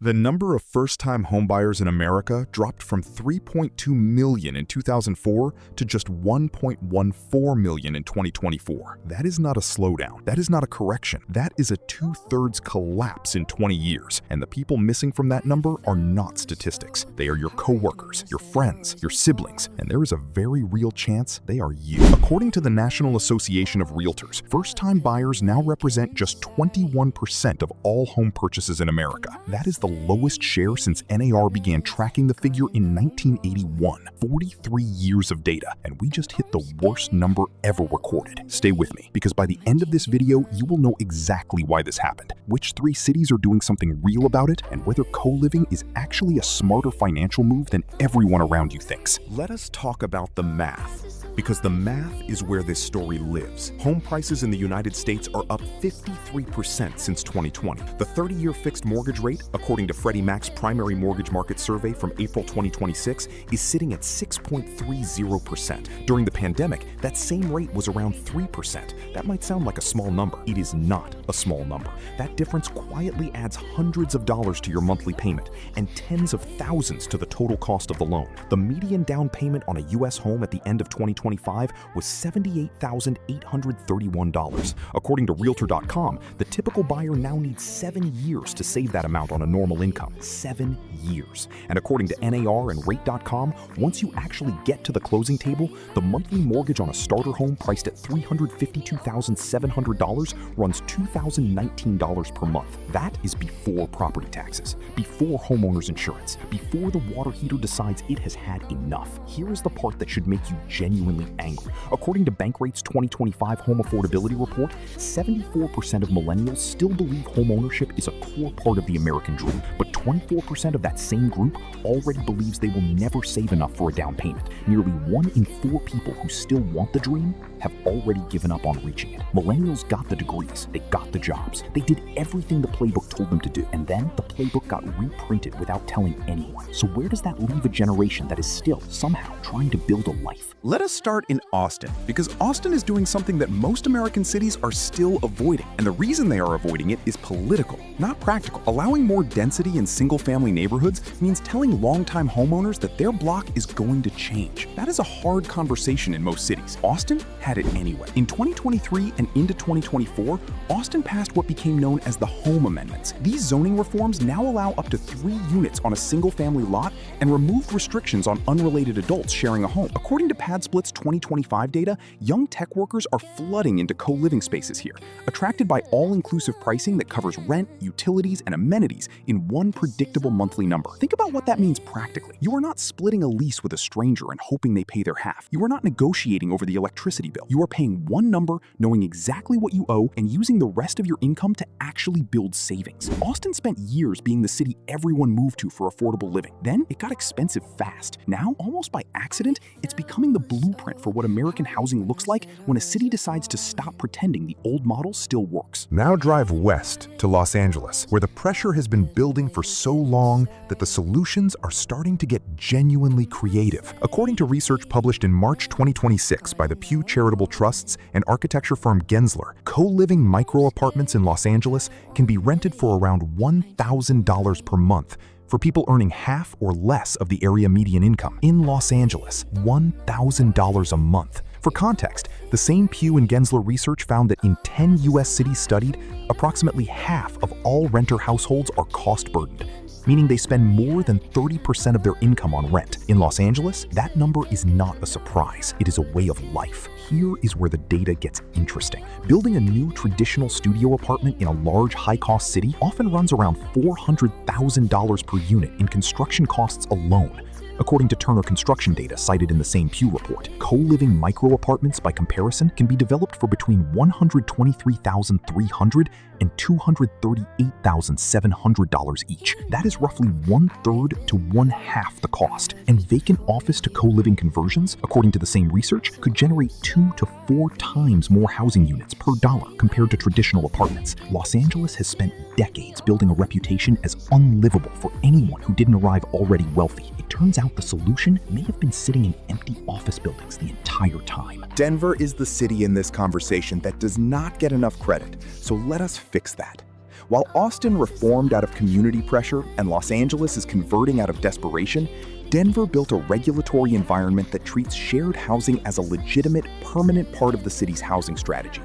The number of first-time homebuyers in America dropped from 3.2 million in 2004 to just 1.14 million in 2024. That is not a slowdown. That is not a correction. That is a two-thirds collapse in 20 years. And the people missing from that number are not statistics. They are your coworkers, your friends, your siblings, and there is a very real chance they are you. According to the National Association of Realtors, first-time buyers now represent just 21% of all home purchases in America. That is the lowest share since NAR began tracking the figure in 1981. 43 years of data, and we just hit the worst number ever recorded. Stay with me, because by the end of this video, you will know exactly why this happened, which 3 cities are doing something real about it, and whether co-living is actually a smarter financial move than everyone around you thinks. Let us talk about the math, because the math is where this story lives. Home prices in the United States are up 53% since 2020. The 30-year fixed mortgage rate, according to Freddie Mac's primary mortgage market survey from April 2026, is sitting at 6.30%. During the pandemic, that same rate was around 3%. That might sound like a small number. It is not a small number. That difference quietly adds hundreds of dollars to your monthly payment and tens of thousands to the total cost of the loan. The median down payment on a U.S. home at the end of 2025 was $78,831. According to Realtor.com, the typical buyer now needs 7 years to save that amount on a normal income. 7 years. And according to NAR and Rate.com, once you actually get to the closing table, the monthly mortgage on a starter home priced at $352,700 runs $2,019 per month. That is before property taxes, before homeowners insurance, before the water heater decides it has had enough. Here is the part that should make you genuinely angry. According to Bankrate's 2025 Home Affordability Report, 74% of millennials still believe homeownership is a core part of the American dream, but 24% of that same group already believes they will never save enough for a down payment. Nearly 1 in 4 people who still want the dream have already given up on reaching it. Millennials got the degrees, they got the jobs, they did everything the playbook told them to do, and then the playbook got reprinted without telling anyone. So where does that leave a generation that is still somehow trying to build a life? Let us start in Austin, because Austin is doing something that most American cities are still avoiding. And the reason they are avoiding it is political, not practical. Allowing more density in single-family neighborhoods means telling longtime homeowners that their block is going to change. That is a hard conversation in most cities. Austin had it anyway. In 2023 and into 2024, Austin passed what became known as the Home Amendments. These zoning reforms now allow up to 3 units on a single-family lot and removed restrictions on unrelated adults sharing a home. According to PadSplit's 2025 data, young tech workers are flooding into co-living spaces here, attracted by all-inclusive pricing that covers rent, utilities, and amenities in one predictable monthly number. Think about what that means practically. You are not splitting a lease with a stranger and hoping they pay their half. You are not negotiating over the electricity bill. You are paying one number, knowing exactly what you owe, and using the rest of your income to actually build savings. Austin spent years being the city everyone moved to for affordable living. Then it got expensive fast. Now, almost by accident, it's becoming the blueprint for what American housing looks like when a city decides to stop pretending the old model still works. Now drive west to Los Angeles, where the pressure has been building for so long that the solutions are starting to get genuinely creative. According to research published in March 2026 by the Pew Charitable Trusts and architecture firm Gensler, co-living microapartments in Los Angeles can be rented for around $1,000 per month for people earning half or less of the area median income. In Los Angeles, $1,000 a month. For context, the same Pew and Gensler research found that in 10 U.S. cities studied, approximately half of all renter households are cost-burdened, meaning they spend more than 30% of their income on rent. In Los Angeles, that number is not a surprise. It is a way of life. Here is where the data gets interesting. Building a new traditional studio apartment in a large, high-cost city often runs around $400,000 per unit in construction costs alone. According to Turner construction data cited in the same Pew report, co-living micro-apartments, by comparison, can be developed for between $123,300 and $238,700 each. That is roughly 1/3 to 1/2 the cost. And vacant office to co-living conversions, according to the same research, could generate 2 to 4 times more housing units per dollar compared to traditional apartments. Los Angeles has spent decades building a reputation as unlivable for anyone who didn't arrive already wealthy. It turns out the solution may have been sitting in empty office buildings the entire time. Denver is the city in this conversation that does not get enough credit, so let us fix that. While Austin reformed out of community pressure and Los Angeles is converting out of desperation, Denver built a regulatory environment that treats shared housing as a legitimate, permanent part of the city's housing strategy.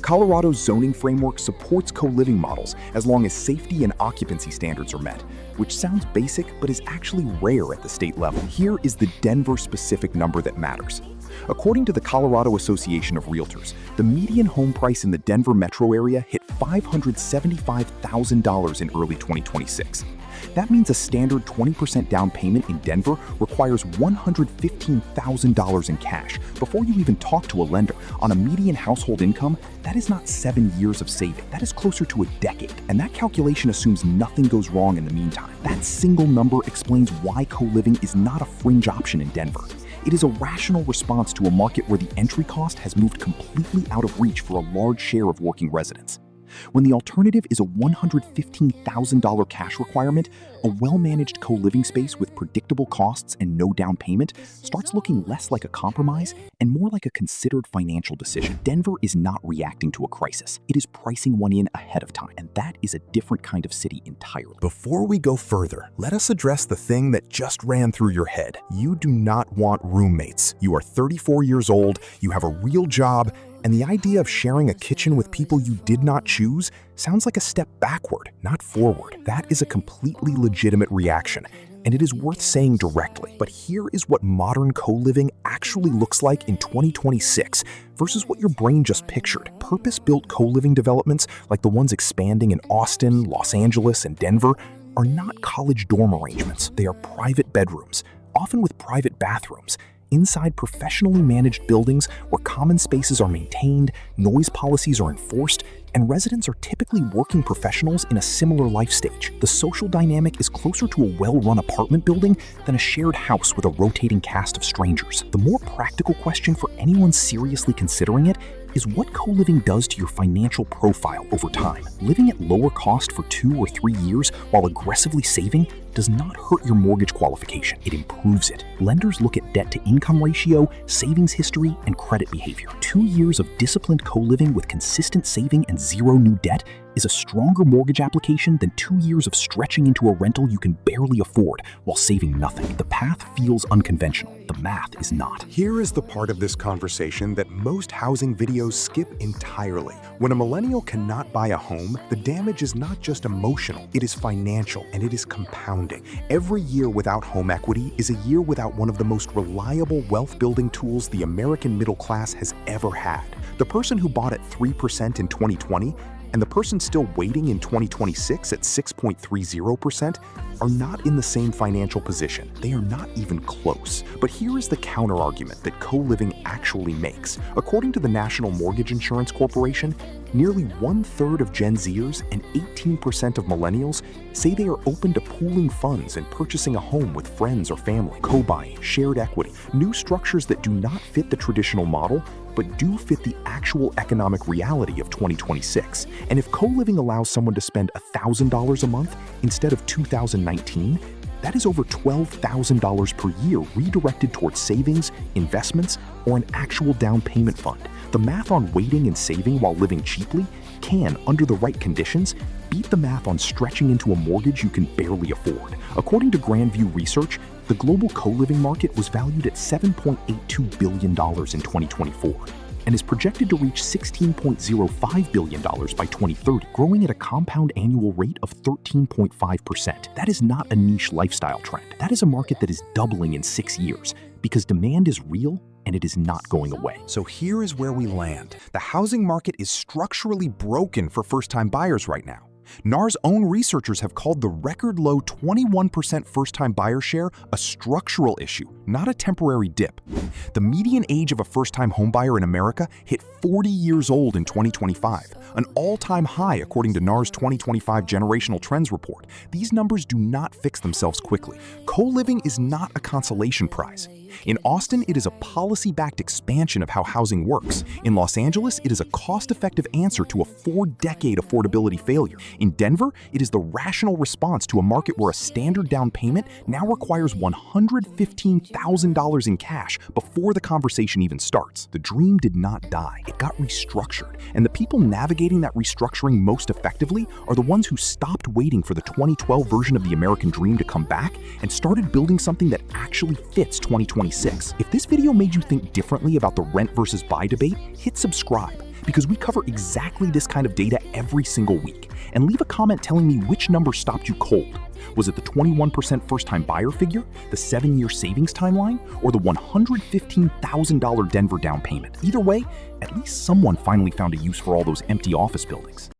Colorado's zoning framework supports co-living models as long as safety and occupancy standards are met, which sounds basic but is actually rare at the state level. Here is the Denver-specific number that matters. According to the Colorado Association of Realtors, the median home price in the Denver metro area hit $575,000 in early 2026. That means a standard 20% down payment in Denver requires $115,000 in cash before you even talk to a lender. On a median household income, that is not 7 years of saving. That is closer to a decade. And that calculation assumes nothing goes wrong in the meantime. That single number explains why co-living is not a fringe option in Denver. It is a rational response to a market where the entry cost has moved completely out of reach for a large share of working residents. When the alternative is a $115,000 cash requirement, a well-managed co-living space with predictable costs and no down payment starts looking less like a compromise and more like a considered financial decision. Denver is not reacting to a crisis. It is pricing one in ahead of time, and that is a different kind of city entirely. Before we go further, let us address the thing that just ran through your head. You do not want roommates. You are 34 years old, you have a real job, and the idea of sharing a kitchen with people you did not choose sounds like a step backward, not forward. That is a completely legitimate reaction, and it is worth saying directly. But here is what modern co-living actually looks like in 2026 versus what your brain just pictured. Purpose-built co-living developments, like the ones expanding in Austin, Los Angeles, and Denver, are not college dorm arrangements. They are private bedrooms, often with private bathrooms, inside professionally managed buildings where common spaces are maintained, noise policies are enforced, and residents are typically working professionals in a similar life stage. The social dynamic is closer to a well-run apartment building than a shared house with a rotating cast of strangers. The more practical question for anyone seriously considering it is what co-living does to your financial profile over time. Living at lower cost for 2 or 3 years while aggressively saving does not hurt your mortgage qualification. It improves it. Lenders look at debt-to-income ratio, savings history, and credit behavior. 2 years of disciplined co-living with consistent saving and zero new debt is a stronger mortgage application than 2 years of stretching into a rental you can barely afford while saving nothing. The path feels unconventional. The math is not. Here is the part of this conversation that most housing videos skip entirely. When a millennial cannot buy a home, the damage is not just emotional, it is financial, and it is compounding. Every year without home equity is a year without one of the most reliable wealth-building tools the American middle class has ever had. The person who bought at 3% in 2020 and the person still waiting in 2026 at 6.30% are not in the same financial position. They are not even close. But here is the counter-argument that co-living actually makes. According to the National Mortgage Insurance Corporation, nearly 1/3 of Gen Zers and 18% of millennials say they are open to pooling funds and purchasing a home with friends or family, co-buying, shared equity, new structures that do not fit the traditional model, but do fit the actual economic reality of 2026. And if co-living allows someone to spend $1,000 a month instead of $2,019, that is over $12,000 per year redirected towards savings, investments, or an actual down payment fund. The math on waiting and saving while living cheaply can, under the right conditions, beat the math on stretching into a mortgage you can barely afford. According to Grandview Research, the global co-living market was valued at $7.82 billion in 2024 and is projected to reach $16.05 billion by 2030, growing at a compound annual rate of 13.5%. That is not a niche lifestyle trend. That is a market that is doubling in 6 years because demand is real and it is not going away. So here is where we land. The housing market is structurally broken for first-time buyers right now. NAR's own researchers have called the record low 21% first-time buyer share a structural issue, not a temporary dip. The median age of a first-time homebuyer in America hit 40 years old in 2025, an all-time high according to NAR's 2025 Generational Trends report. These numbers do not fix themselves quickly. Co-living is not a consolation prize. In Austin, it is a policy-backed expansion of how housing works. In Los Angeles, it is a cost-effective answer to a 4-decade affordability failure. In Denver, it is the rational response to a market where a standard down payment now requires $115,000 in cash before the conversation even starts. The dream did not die. it got restructured. And the people navigating that restructuring most effectively are the ones who stopped waiting for the 2012 version of the American dream to come back and started building something that actually fits 2026. If this video made you think differently about the rent versus buy debate, hit subscribe, because we cover exactly this kind of data every single week. And leave a comment telling me which number stopped you cold. Was it the 21% first-time buyer figure, the 7-year savings timeline, or the $115,000 Denver down payment? Either way, at least someone finally found a use for all those empty office buildings.